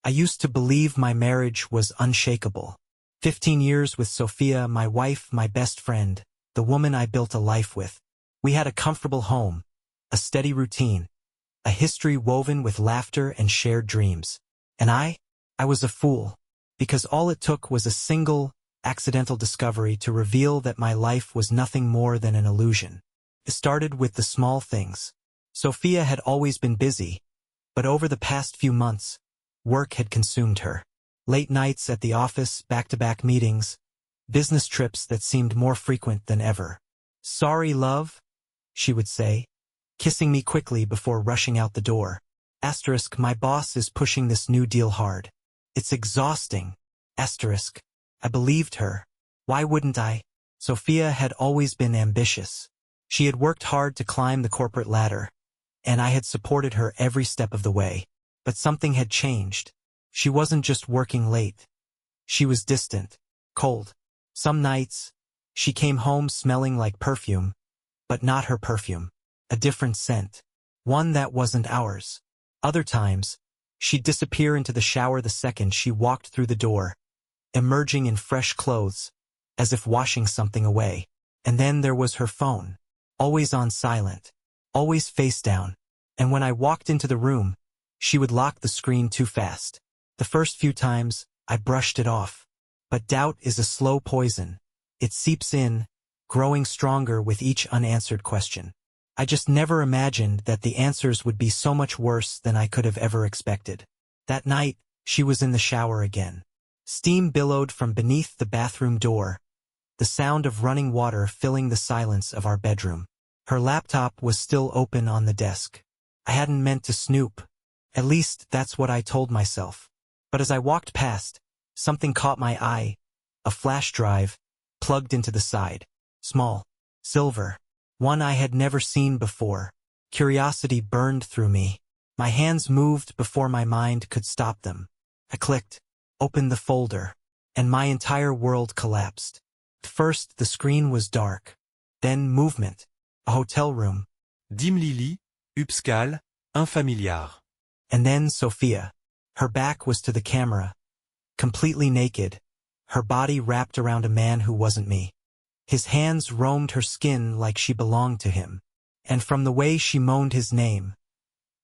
I used to believe my marriage was unshakable. 15 years with Sophia, my wife, my best friend, the woman I built a life with. We had a comfortable home, a steady routine, a history woven with laughter and shared dreams. And I was a fool, because all it took was a single, accidental discovery to reveal that my life was nothing more than an illusion. It started with the small things. Sophia had always been busy, but over the past few months, work had consumed her. Late nights at the office, back-to-back meetings, business trips that seemed more frequent than ever. "Sorry, love," she would say, kissing me quickly before rushing out the door. Asterisk, my boss is pushing this new deal hard. It's exhausting. Asterisk. I believed her. Why wouldn't I? Sophia had always been ambitious. She had worked hard to climb the corporate ladder, and I had supported her every step of the way. But something had changed. She wasn't just working late. She was distant, cold. Some nights, she came home smelling like perfume, but not her perfume. A different scent. One that wasn't ours. Other times, she'd disappear into the shower the second she walked through the door, emerging in fresh clothes, as if washing something away. And then there was her phone, always on silent, always face down. And when I walked into the room, she would lock the screen too fast. The first few times, I brushed it off. But doubt is a slow poison. It seeps in, growing stronger with each unanswered question. I just never imagined that the answers would be so much worse than I could have ever expected. That night, she was in the shower again. Steam billowed from beneath the bathroom door, the sound of running water filling the silence of our bedroom. Her laptop was still open on the desk. I hadn't meant to snoop. At least, that's what I told myself. But as I walked past, something caught my eye. A flash drive, plugged into the side. Small. Silver. One I had never seen before. Curiosity burned through me. My hands moved before my mind could stop them. I clicked, opened the folder, and my entire world collapsed. First, the screen was dark. Then movement. A hotel room. Dim Lily, Upscal, Infamiliar. And then Sophia. Her back was to the camera, completely naked, her body wrapped around a man who wasn't me. His hands roamed her skin like she belonged to him, and from the way she moaned his name,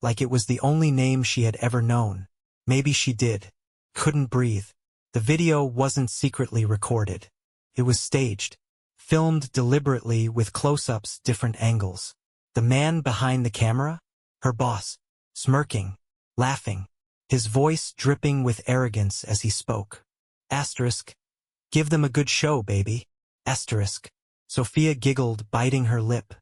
like it was the only name she had ever known. Maybe she did. Couldn't breathe. The video wasn't secretly recorded. It was staged, filmed deliberately with close-ups, different angles. The man behind the camera? Her boss, smirking, laughing. His voice dripping with arrogance as he spoke. Asterisk. Give them a good show, baby. Asterisk. Sophia giggled, biting her lip.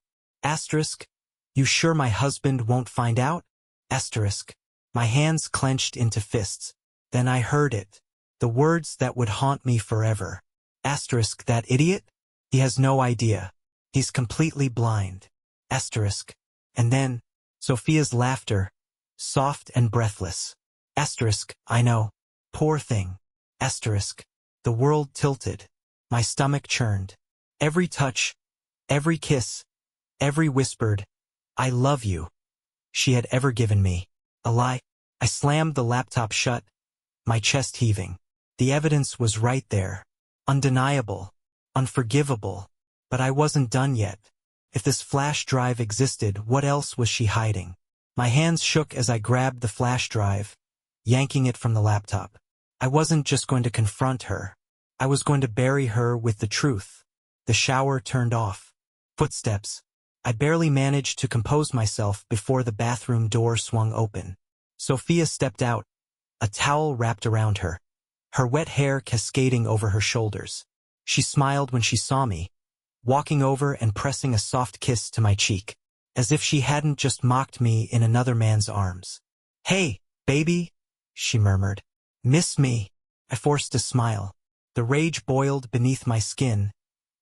Asterisk. You sure my husband won't find out? Asterisk. My hands clenched into fists. Then I heard it. The words that would haunt me forever. Asterisk. That idiot? He has no idea. He's completely blind. Asterisk. And then, Sophia's laughter, soft and breathless. Asterisk, I know. Poor thing. Asterisk. The world tilted. My stomach churned. Every touch, every kiss, every whispered, I love you, she had ever given me. A lie. I slammed the laptop shut, my chest heaving. The evidence was right there. Undeniable. Unforgivable. But I wasn't done yet. If this flash drive existed, what else was she hiding? My hands shook as I grabbed the flash drive, yanking it from the laptop. I wasn't just going to confront her. I was going to bury her with the truth. The shower turned off. Footsteps. I barely managed to compose myself before the bathroom door swung open. Sophia stepped out, a towel wrapped around her, her wet hair cascading over her shoulders. She smiled when she saw me, walking over and pressing a soft kiss to my cheek, as if she hadn't just mocked me in another man's arms. Hey, baby, she murmured. Miss me? I forced a smile. The rage boiled beneath my skin,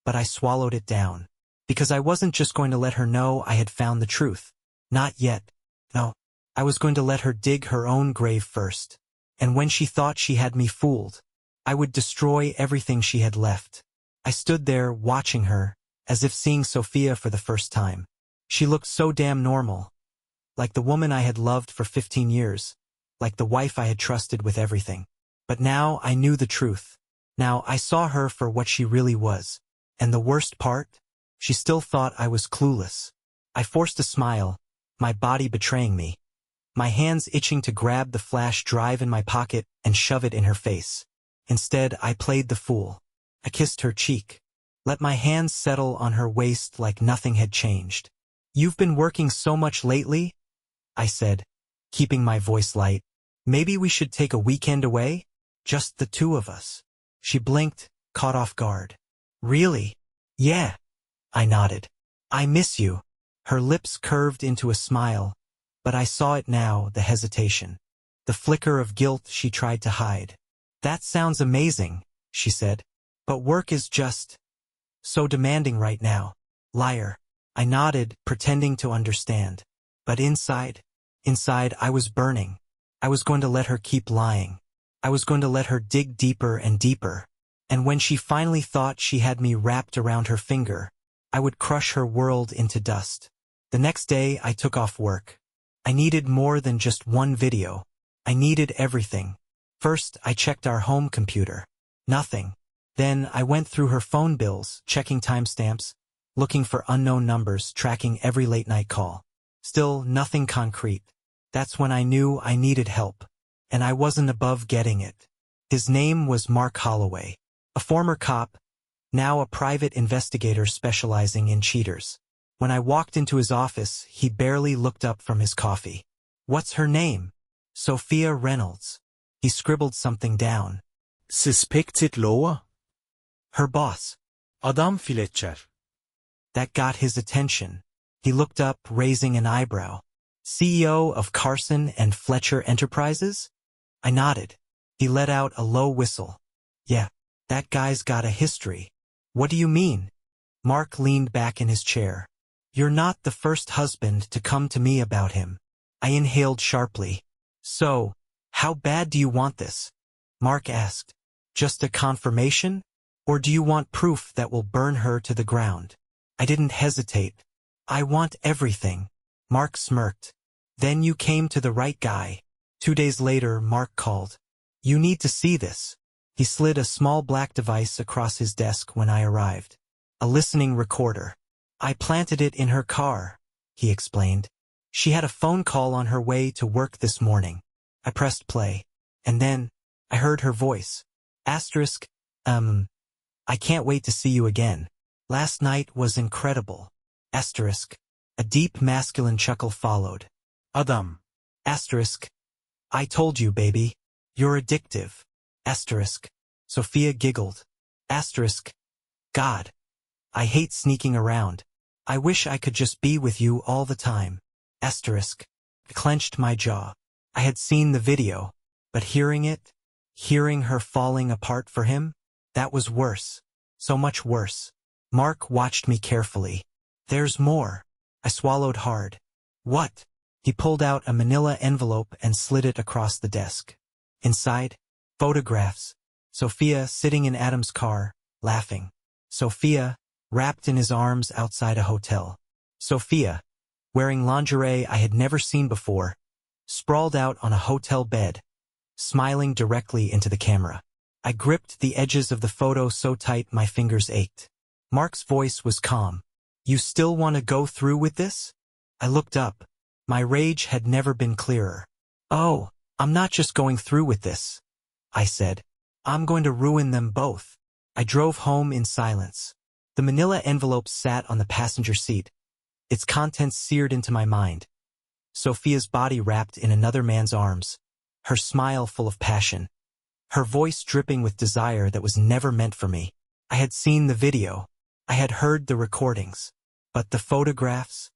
but I swallowed it down. Because I wasn't just going to let her know I had found the truth. Not yet. No. I was going to let her dig her own grave first. And when she thought she had me fooled, I would destroy everything she had left. I stood there watching her, as if seeing Sophia for the first time. She looked so damn normal. Like the woman I had loved for 15 years. like the wife I had trusted with everything. But now I knew the truth. Now I saw her for what she really was. And the worst part? She still thought I was clueless. I forced a smile, my body betraying me. My hands itching to grab the flash drive in my pocket and shove it in her face. Instead, I played the fool. I kissed her cheek. Let my hands settle on her waist like nothing had changed. "You've been working so much lately?" I said, keeping my voice light. "Maybe we should take a weekend away? Just the two of us." She blinked, caught off guard. "Really?" "Yeah." I nodded. "I miss you." Her lips curved into a smile, but I saw it now, the hesitation. The flicker of guilt she tried to hide. "That sounds amazing," she said. "But work is just so demanding right now." Liar. I nodded, pretending to understand. But inside I was burning. I was going to let her keep lying. I was going to let her dig deeper and deeper. And when she finally thought she had me wrapped around her finger, I would crush her world into dust. The next day, I took off work. I needed more than just one video. I needed everything. First, I checked our home computer. Nothing. Then, I went through her phone bills, checking timestamps, looking for unknown numbers, tracking every late-night call. Still, nothing concrete. That's when I knew I needed help. And I wasn't above getting it. His name was Mark Holloway, a former cop, now a private investigator specializing in cheaters. When I walked into his office, he barely looked up from his coffee. "What's her name?" "Sophia Reynolds." He scribbled something down. Suspected lower. "Her boss." Adam Fletcher. That got his attention. He looked up, raising an eyebrow. "CEO of Carson and Fletcher Enterprises?" I nodded. He let out a low whistle. "Yeah, that guy's got a history." "What do you mean?" Mark leaned back in his chair. "You're not the first husband to come to me about him." I inhaled sharply. "So, how bad do you want this?" Mark asked. "Just a confirmation? Or do you want proof that will burn her to the ground?" I didn't hesitate. "I want everything." Mark smirked. "Then you came to the right guy." 2 days later, Mark called. "You need to see this." He slid a small black device across his desk when I arrived. A listening recorder. "I planted it in her car," he explained. "She had a phone call on her way to work this morning." I pressed play. And then, I heard her voice. Asterisk, "I can't wait to see you again. Last night was incredible." Asterisk. A deep masculine chuckle followed. Adam. Asterisk. "I told you, baby. You're addictive." Asterisk. Sophia giggled. Asterisk. "God. I hate sneaking around. I wish I could just be with you all the time." Asterisk. I clenched my jaw. I had seen the video, but hearing her falling apart for him, that was worse. So much worse. Mark watched me carefully. "There's more." I swallowed hard. "What?" He pulled out a manila envelope and slid it across the desk. Inside, photographs. Sophia sitting in Adam's car, laughing. Sophia, wrapped in his arms outside a hotel. Sophia, wearing lingerie I had never seen before, sprawled out on a hotel bed, smiling directly into the camera. I gripped the edges of the photo so tight my fingers ached. Mark's voice was calm. "You still want to go through with this?" I looked up. My rage had never been clearer. "Oh, I'm not just going through with this," I said. "I'm going to ruin them both." I drove home in silence. The manila envelope sat on the passenger seat, its contents seared into my mind. Sophia's body wrapped in another man's arms, her smile full of passion, her voice dripping with desire that was never meant for me. I had seen the video. I had heard the recordings. But the photographs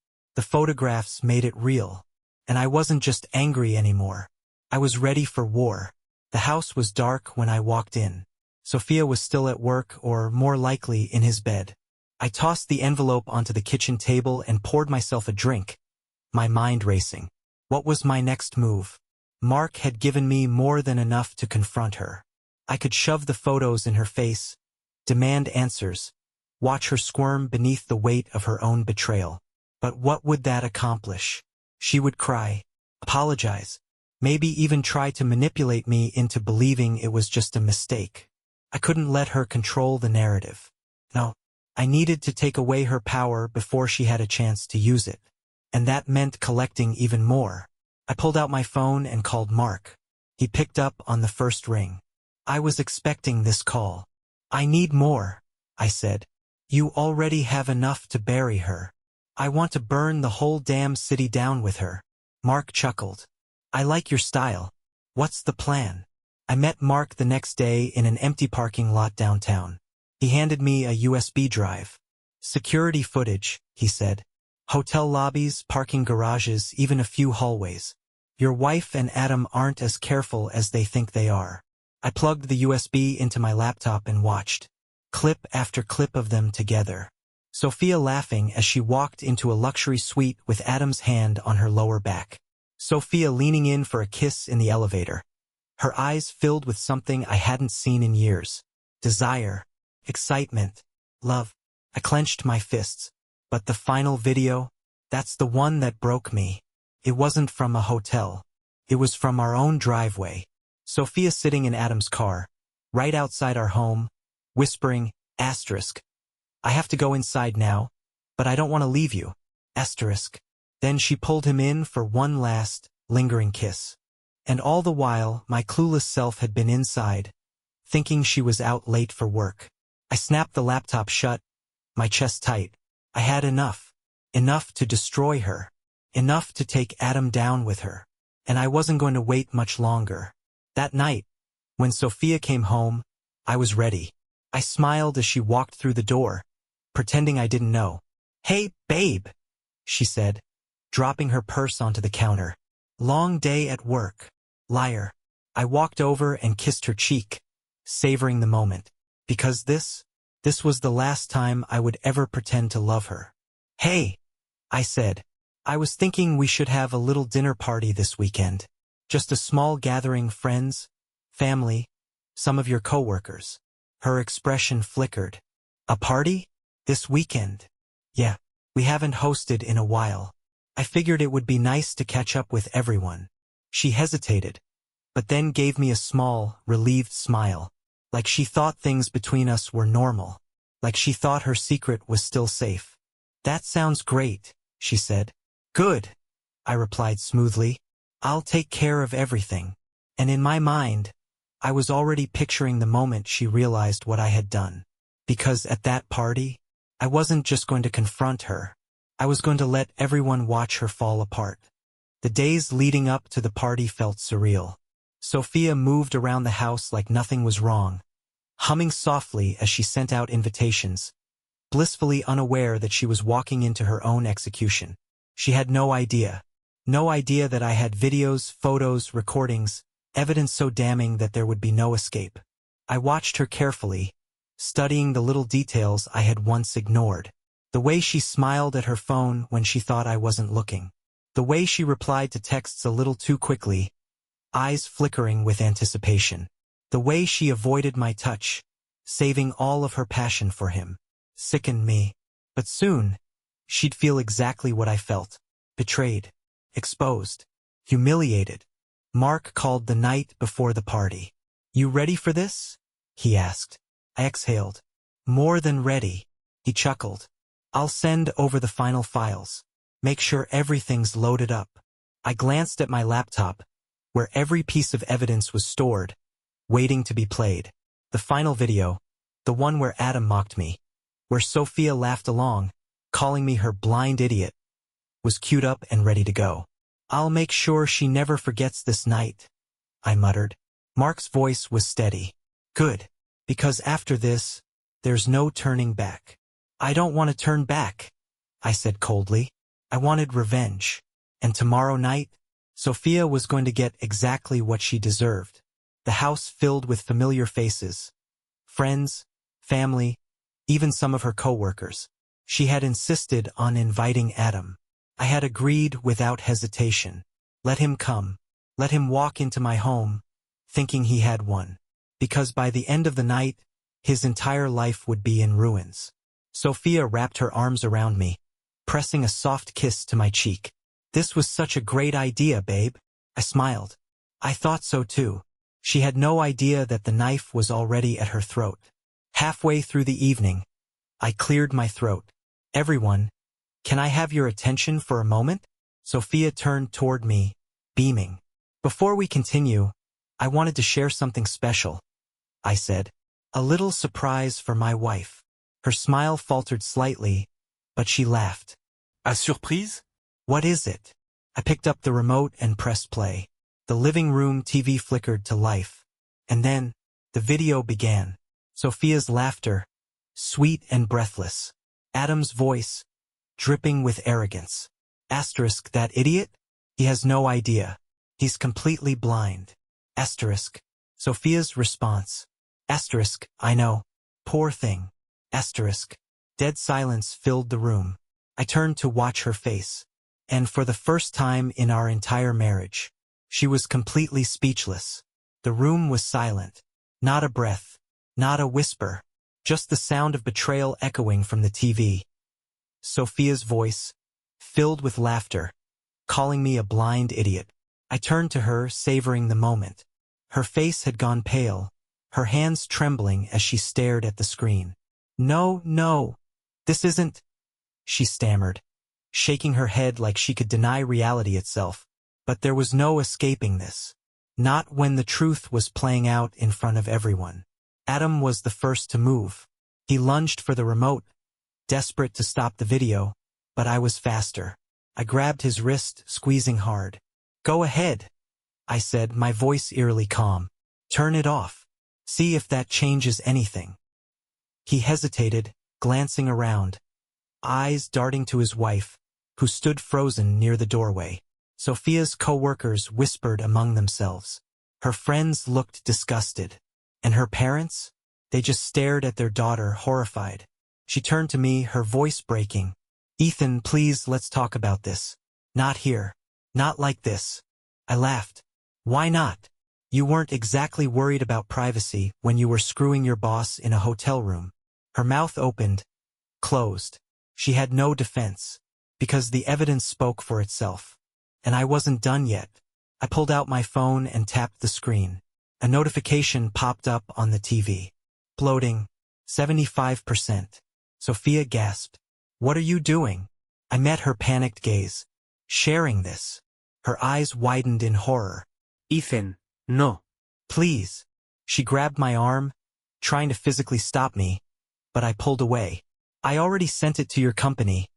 made it real. And I wasn't just angry anymore. I was ready for war. The house was dark when I walked in. Sophia was still at work, or more likely in his bed. I tossed the envelope onto the kitchen table and poured myself a drink, my mind racing. What was my next move? Mark had given me more than enough to confront her. I could shove the photos in her face, demand answers, watch her squirm beneath the weight of her own betrayal. But what would that accomplish? She would cry, apologize, maybe even try to manipulate me into believing it was just a mistake. I couldn't let her control the narrative. No, I needed to take away her power before she had a chance to use it. And that meant collecting even more. I pulled out my phone and called Mark. He picked up on the first ring. I was expecting this call. I need more, I said. You already have enough to bury her. I want to burn the whole damn city down with her. Mark chuckled. I like your style. What's the plan? I met Mark the next day in an empty parking lot downtown. He handed me a USB drive. Security footage, he said. Hotel lobbies, parking garages, even a few hallways. Your wife and Adam aren't as careful as they think they are. I plugged the USB into my laptop and watched. Clip after clip of them together. Sophia laughing as she walked into a luxury suite with Adam's hand on her lower back. Sophia leaning in for a kiss in the elevator. Her eyes filled with something I hadn't seen in years. Desire. Excitement. Love. I clenched my fists. But the final video? That's the one that broke me. It wasn't from a hotel. It was from our own driveway. Sophia sitting in Adam's car, right outside our home, whispering, asterisk. I have to go inside now, but I don't want to leave you. Asterisk. Then she pulled him in for one last, lingering kiss. And all the while, my clueless self had been inside, thinking she was out late for work. I snapped the laptop shut, my chest tight. I had enough. Enough to destroy her. Enough to take Adam down with her. And I wasn't going to wait much longer. That night, when Sophia came home, I was ready. I smiled as she walked through the door, pretending I didn't know. Hey, babe, she said, dropping her purse onto the counter. Long day at work. Liar. I walked over and kissed her cheek, savoring the moment. Because this was the last time I would ever pretend to love her. Hey, I said. I was thinking we should have a little dinner party this weekend. Just a small gathering, friends, family, some of your coworkers. Her expression flickered. A party? This weekend? Yeah, we haven't hosted in a while. I figured it would be nice to catch up with everyone. She hesitated, but then gave me a small, relieved smile, like she thought things between us were normal, like she thought her secret was still safe. That sounds great, she said. Good, I replied smoothly. I'll take care of everything. And in my mind, I was already picturing the moment she realized what I had done. Because at that party, I wasn't just going to confront her. I was going to let everyone watch her fall apart. The days leading up to the party felt surreal. Sophia moved around the house like nothing was wrong, humming softly as she sent out invitations, blissfully unaware that she was walking into her own execution. She had no idea that I had videos, photos, recordings, evidence so damning that there would be no escape. I watched her carefully, studying the little details I had once ignored. The way she smiled at her phone when she thought I wasn't looking. The way she replied to texts a little too quickly, eyes flickering with anticipation. The way she avoided my touch, saving all of her passion for him, sickened me. But soon, she'd feel exactly what I felt. Betrayed. Exposed. Humiliated. Mark called the night before the party. You ready for this? He asked. I exhaled. More than ready. He chuckled. I'll send over the final files. Make sure everything's loaded up. I glanced at my laptop, where every piece of evidence was stored, waiting to be played. The final video, the one where Adam mocked me, where Sophia laughed along, calling me her blind idiot, was queued up and ready to go. I'll make sure she never forgets this night, I muttered. Mark's voice was steady. Good, because after this, there's no turning back. I don't want to turn back, I said coldly. I wanted revenge. And tomorrow night, Sophia was going to get exactly what she deserved. The house filled with familiar faces. Friends, family, even some of her coworkers. She had insisted on inviting Adam. I had agreed without hesitation. Let him come. Let him walk into my home, thinking he had won. Because by the end of the night, his entire life would be in ruins. Sophia wrapped her arms around me, pressing a soft kiss to my cheek. This was such a great idea, babe. I smiled. I thought so too. She had no idea that the knife was already at her throat. Halfway through the evening, I cleared my throat. Everyone, can I have your attention for a moment? Sophia turned toward me, beaming. Before we continue, I wanted to share something special, I said. A little surprise for my wife. Her smile faltered slightly, but she laughed. A surprise? What is it? I picked up the remote and pressed play. The living room TV flickered to life. And then, the video began. Sophia's laughter, sweet and breathless. Adam's voice, dripping with arrogance. Asterisk, that idiot? He has no idea. He's completely blind. Asterisk. Sophia's response. Asterisk, I know. Poor thing. Asterisk. Dead silence filled the room. I turned to watch her face. And for the first time in our entire marriage, she was completely speechless. The room was silent. Not a breath. Not a whisper. Just the sound of betrayal echoing from the TV. Sophia's voice, filled with laughter, calling me a blind idiot. I turned to her, savoring the moment. Her face had gone pale, her hands trembling as she stared at the screen. No, this isn't, she stammered, shaking her head like she could deny reality itself. But there was no escaping this. Not when the truth was playing out in front of everyone. Adam was the first to move. He lunged for the remote, desperate to stop the video, but I was faster. I grabbed his wrist, squeezing hard. Go ahead, I said, my voice eerily calm. Turn it off. See if that changes anything. He hesitated, glancing around, eyes darting to his wife, who stood frozen near the doorway. Sophia's co-workers whispered among themselves. Her friends looked disgusted. And her parents? They just stared at their daughter, horrified. She turned to me, her voice breaking. Ethan, please, let's talk about this. Not here. Not like this. I laughed. Why not? You weren't exactly worried about privacy when you were screwing your boss in a hotel room. Her mouth opened, closed. She had no defense, because the evidence spoke for itself. And I wasn't done yet. I pulled out my phone and tapped the screen. A notification popped up on the TV. Bloating, 75%. Sophia gasped. What are you doing? I met her panicked gaze. Sharing this. Her eyes widened in horror. Ethan, no. Please. She grabbed my arm, trying to physically stop me, but I pulled away. I already sent it to your company,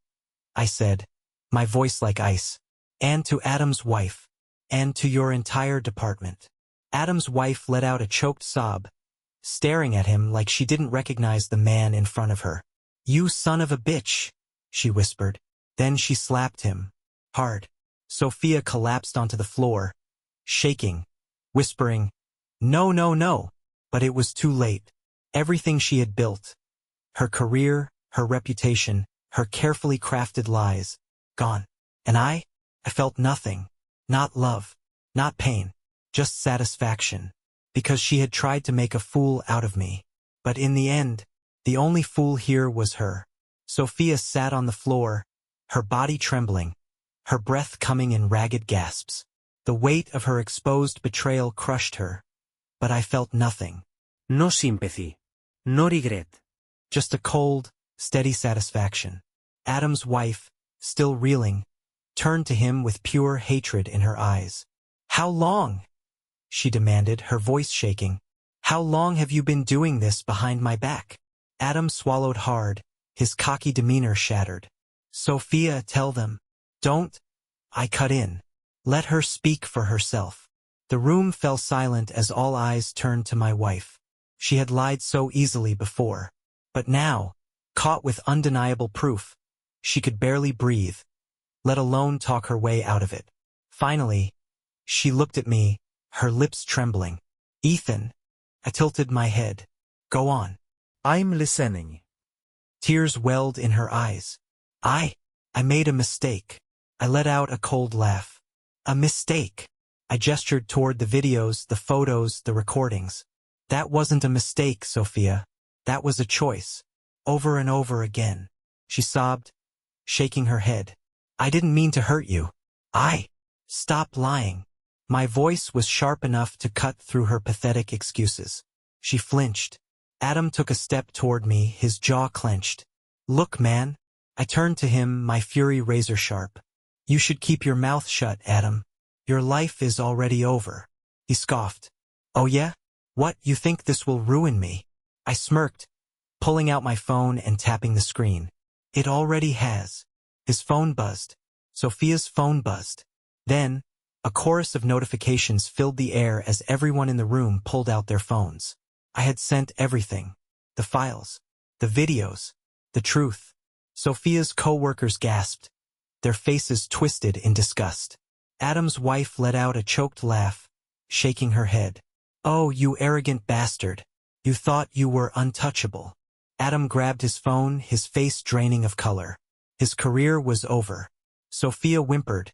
I said, my voice like ice. And to Adam's wife. And to your entire department. Adam's wife let out a choked sob, staring at him like she didn't recognize the man in front of her. You son of a bitch, she whispered. Then she slapped him. Hard. Sophia collapsed onto the floor, shaking, whispering, No. But it was too late. Everything she had built, her career, her reputation, her carefully crafted lies, gone. And I felt nothing. Not love. Not pain. Just satisfaction. Because she had tried to make a fool out of me. But in the end, the only fool here was her. Sophia sat on the floor, her body trembling, her breath coming in ragged gasps. The weight of her exposed betrayal crushed her. But I felt nothing. No sympathy. No regret. Just a cold, steady satisfaction. Adam's wife, still reeling, turned to him with pure hatred in her eyes. How long? She demanded, her voice shaking. How long have you been doing this behind my back? Adam swallowed hard, his cocky demeanor shattered. Sophia, tell them. Don't. I cut in. Let her speak for herself. The room fell silent as all eyes turned to my wife. She had lied so easily before. But now, caught with undeniable proof, she could barely breathe, let alone talk her way out of it. Finally, she looked at me, her lips trembling. Ethan. I tilted my head. Go on. I'm listening. Tears welled in her eyes. I made a mistake. I let out a cold laugh. A mistake. I gestured toward the videos, the photos, the recordings. That wasn't a mistake, Sophia. That was a choice. Over and over again. She sobbed, shaking her head. I didn't mean to hurt you. Stop lying. My voice was sharp enough to cut through her pathetic excuses. She flinched. Adam took a step toward me, his jaw clenched. "Look, man." I turned to him, my fury razor sharp. "You should keep your mouth shut, Adam. Your life is already over." He scoffed. "Oh yeah? What, you think this will ruin me?" I smirked, pulling out my phone and tapping the screen. "It already has." His phone buzzed. Sophia's phone buzzed. Then, a chorus of notifications filled the air as everyone in the room pulled out their phones. I had sent everything. The files. The videos. The truth. Sophia's co-workers gasped, their faces twisted in disgust. Adam's wife let out a choked laugh, shaking her head. "Oh, you arrogant bastard. You thought you were untouchable." Adam grabbed his phone, his face draining of color. His career was over. Sophia whimpered,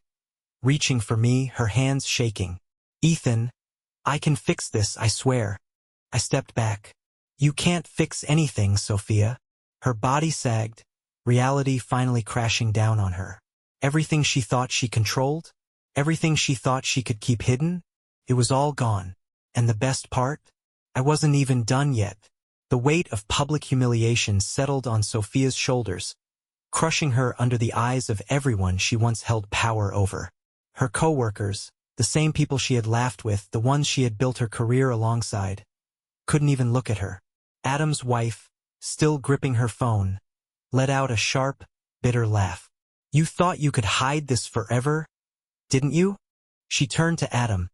reaching for me, her hands shaking. "Ethan, I can fix this, I swear." I stepped back. "You can't fix anything, Sophia." Her body sagged, reality finally crashing down on her. Everything she thought she controlled, everything she thought she could keep hidden, it was all gone. And the best part? I wasn't even done yet. The weight of public humiliation settled on Sophia's shoulders, crushing her under the eyes of everyone she once held power over. Her co-workers, the same people she had laughed with, the ones she had built her career alongside, couldn't even look at her. Adam's wife, still gripping her phone, let out a sharp, bitter laugh. "You thought you could hide this forever, didn't you?" She turned to Adam,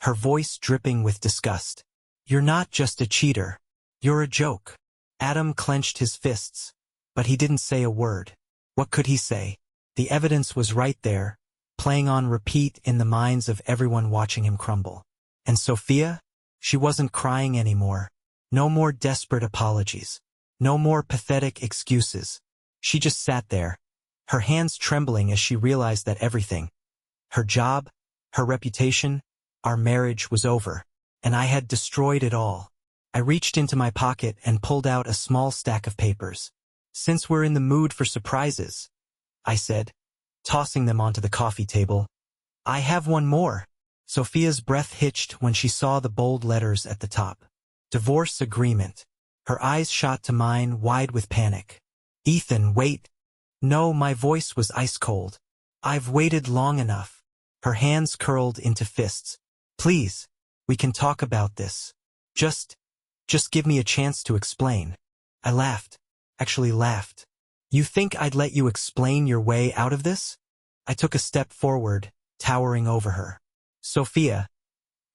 her voice dripping with disgust. "You're not just a cheater. You're a joke." Adam clenched his fists, but he didn't say a word. What could he say? The evidence was right there, playing on repeat in the minds of everyone watching him crumble. And Sophia? She wasn't crying anymore. No more desperate apologies. No more pathetic excuses. She just sat there, her hands trembling as she realized that everything, her job, her reputation, our marriage was over, and I had destroyed it all. I reached into my pocket and pulled out a small stack of papers. "Since we're in the mood for surprises," I said, tossing them onto the coffee table, "I have one more." Sophia's breath hitched when she saw the bold letters at the top. Divorce agreement. Her eyes shot to mine, wide with panic. "Ethan, wait." No, my voice was ice cold. "I've waited long enough." Her hands curled into fists. "Please, we can talk about this. Just give me a chance to explain." I laughed. Actually laughed. "You think I'd let you explain your way out of this?" I took a step forward, towering over her. "Sophia,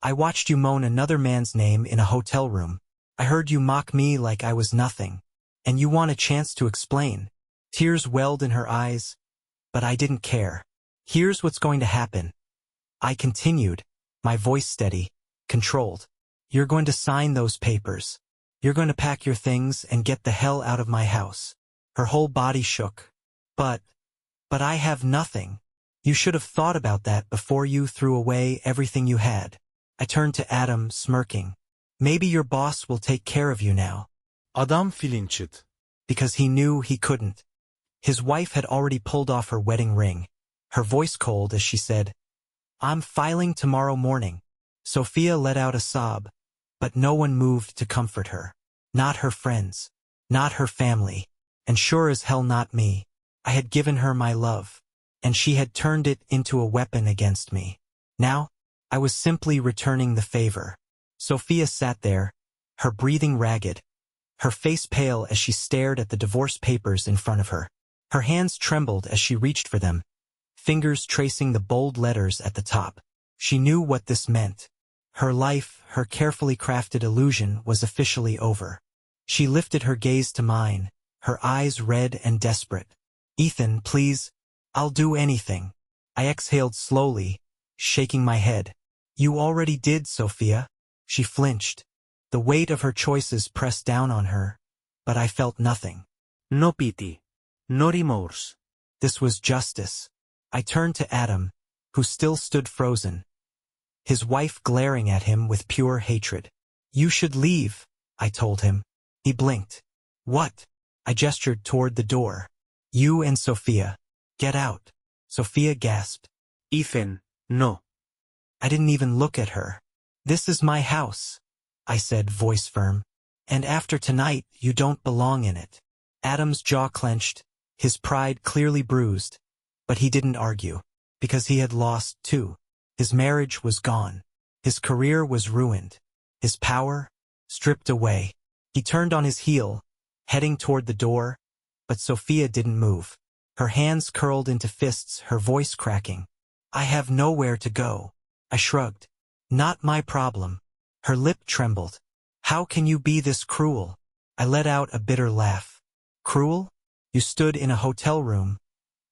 I watched you moan another man's name in a hotel room. I heard you mock me like I was nothing. And you want a chance to explain." Tears welled in her eyes, but I didn't care. "Here's what's going to happen." I continued, my voice steady, controlled. "You're going to sign those papers. You're going to pack your things and get the hell out of my house." Her whole body shook. But I have nothing. You should have thought about that before you threw away everything you had." I turned to Adam, smirking. "Maybe your boss will take care of you now." Adam flinchit. Because he knew he couldn't. His wife had already pulled off her wedding ring, her voice cold as she said, "I'm filing tomorrow morning." Sophia let out a sob, but no one moved to comfort her. Not her friends. Not her family. And sure as hell not me. I had given her my love, and she had turned it into a weapon against me. Now, I was simply returning the favor. Sophia sat there, her breathing ragged, her face pale as she stared at the divorce papers in front of her. Her hands trembled as she reached for them, fingers tracing the bold letters at the top. She knew what this meant. Her life, her carefully crafted illusion, was officially over. She lifted her gaze to mine, her eyes red and desperate. "Ethan, please, I'll do anything." I exhaled slowly, shaking my head. "You already did, Sophia." She flinched. The weight of her choices pressed down on her, but I felt nothing. No pity. No remorse. This was justice. I turned to Adam, who still stood frozen, his wife glaring at him with pure hatred. "You should leave," I told him. He blinked. "What?" I gestured toward the door. "You and Sophia. Get out." Sophia gasped. Ethan, no. I didn't even look at her. "This is my house," I said, voice firm. "And after tonight, you don't belong in it." Adam's jaw clenched, his pride clearly bruised. But he didn't argue. Because he had lost, too. His marriage was gone. His career was ruined. His power, stripped away. He turned on his heel, heading toward the door, but Sophia didn't move. Her hands curled into fists, her voice cracking. "I have nowhere to go." I shrugged. "Not my problem." Her lip trembled. "How can you be this cruel?" I let out a bitter laugh. "Cruel? You stood in a hotel room,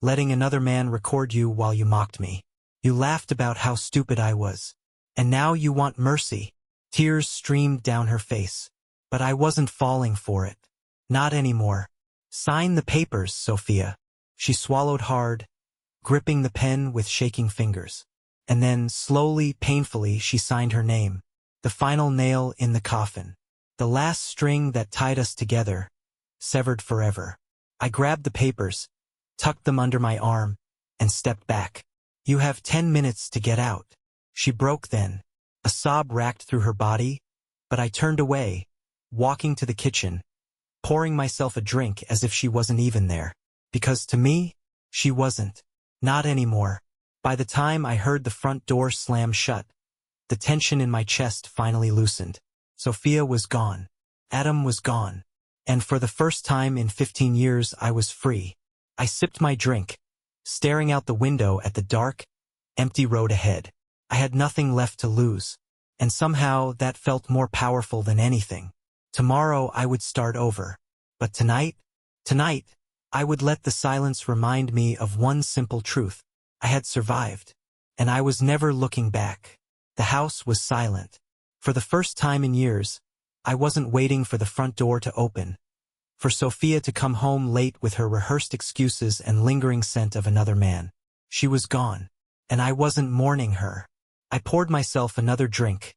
letting another man record you while you mocked me. You laughed about how stupid I was. And now you want mercy." Tears streamed down her face. "But I wasn't falling for it. Not anymore. Sign the papers, Sophia." She swallowed hard, gripping the pen with shaking fingers. And then, slowly, painfully, she signed her name. The final nail in the coffin. The last string that tied us together, severed forever. I grabbed the papers, tucked them under my arm, and stepped back. "You have 10 minutes to get out." She broke then. A sob racked through her body, but I turned away, walking to the kitchen, pouring myself a drink as if she wasn't even there. Because to me, she wasn't. Not anymore. By the time I heard the front door slam shut, the tension in my chest finally loosened. Sophia was gone. Adam was gone. And for the first time in 15 years, I was free. I sipped my drink, staring out the window at the dark, empty road ahead. I had nothing left to lose. And somehow that felt more powerful than anything. Tomorrow I would start over. But tonight, I would let the silence remind me of one simple truth. I had survived. And I was never looking back. The house was silent. For the first time in years, I wasn't waiting for the front door to open. For Sophia to come home late with her rehearsed excuses and lingering scent of another man. She was gone. And I wasn't mourning her. I poured myself another drink,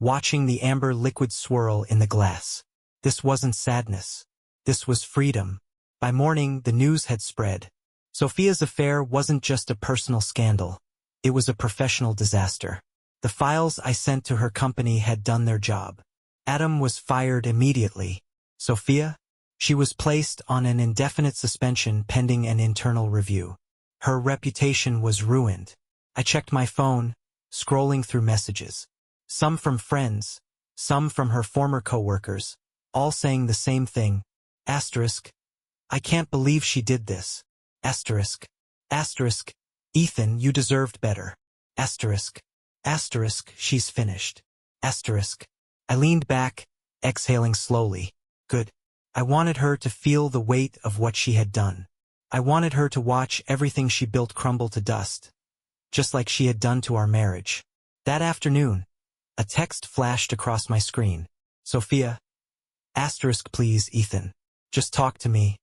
watching the amber liquid swirl in the glass. This wasn't sadness. This was freedom. By morning, the news had spread. Sophia's affair wasn't just a personal scandal. It was a professional disaster. The files I sent to her company had done their job. Adam was fired immediately. Sophia? She was placed on an indefinite suspension pending an internal review. Her reputation was ruined. I checked my phone, scrolling through messages. Some from friends, some from her former coworkers, all saying the same thing. Asterisk. I can't believe she did this. Asterisk. Asterisk. Ethan, you deserved better. Asterisk. Asterisk, she's finished. Asterisk. I leaned back, exhaling slowly. Good. I wanted her to feel the weight of what she had done. I wanted her to watch everything she built crumble to dust, just like she had done to our marriage. That afternoon, a text flashed across my screen. Sophia. Asterisk, please, Ethan. Just talk to me.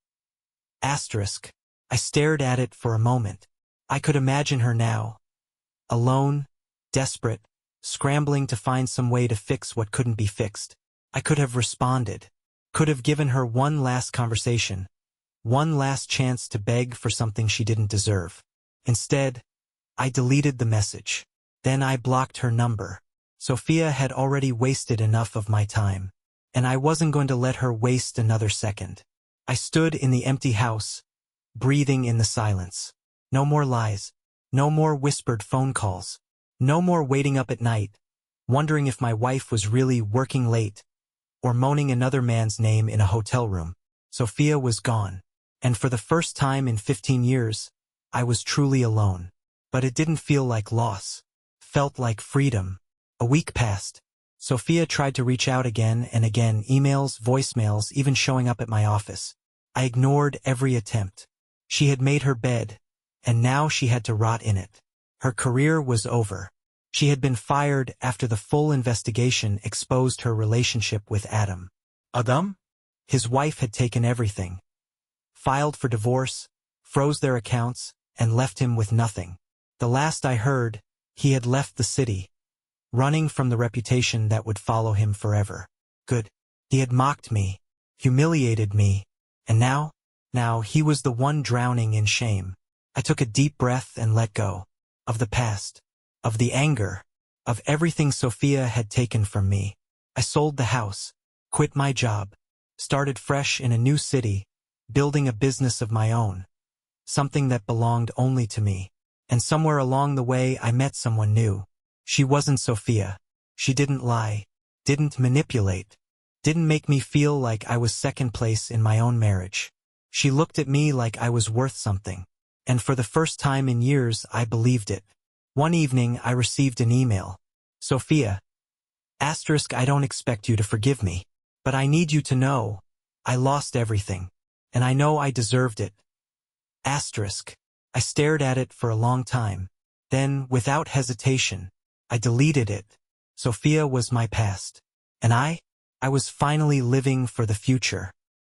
Asterisk. I stared at it for a moment. I could imagine her now. Alone, desperate, scrambling to find some way to fix what couldn't be fixed. I could have responded. Could have given her one last conversation. One last chance to beg for something she didn't deserve. Instead, I deleted the message. Then I blocked her number. Sophia had already wasted enough of my time. And I wasn't going to let her waste another second. I stood in the empty house, breathing in the silence. No more lies. No more whispered phone calls. No more waiting up at night, wondering if my wife was really working late, or moaning another man's name in a hotel room. Sophia was gone. And for the first time in 15 years, I was truly alone. But it didn't feel like loss. Felt like freedom. A week passed. Sophia tried to reach out again and again, emails, voicemails, even showing up at my office. I ignored every attempt. She had made her bed, and now she had to rot in it. Her career was over. She had been fired after the full investigation exposed her relationship with Adam. Adam? His wife had taken everything. Filed for divorce, froze their accounts, and left him with nothing. The last I heard, he had left the city, running from the reputation that would follow him forever. Good. He had mocked me, humiliated me, and now he was the one drowning in shame. I took a deep breath and let go. Of the past. Of the anger. of everything Sophia had taken from me. I sold the house, quit my job, started fresh in a new city, building a business of my own, something that belonged only to me. And somewhere along the way I met someone new. She wasn't Sophia. She didn't lie, didn't manipulate, didn't make me feel like I was second place in my own marriage. She looked at me like I was worth something. And for the first time in years, I believed it. One evening, I received an email. Sophia, I don't expect you to forgive me, but I need you to know, I lost everything, and I know I deserved it. I stared at it for a long time. Then, without hesitation, I deleted it. Sophia was my past. And I was finally living for the future.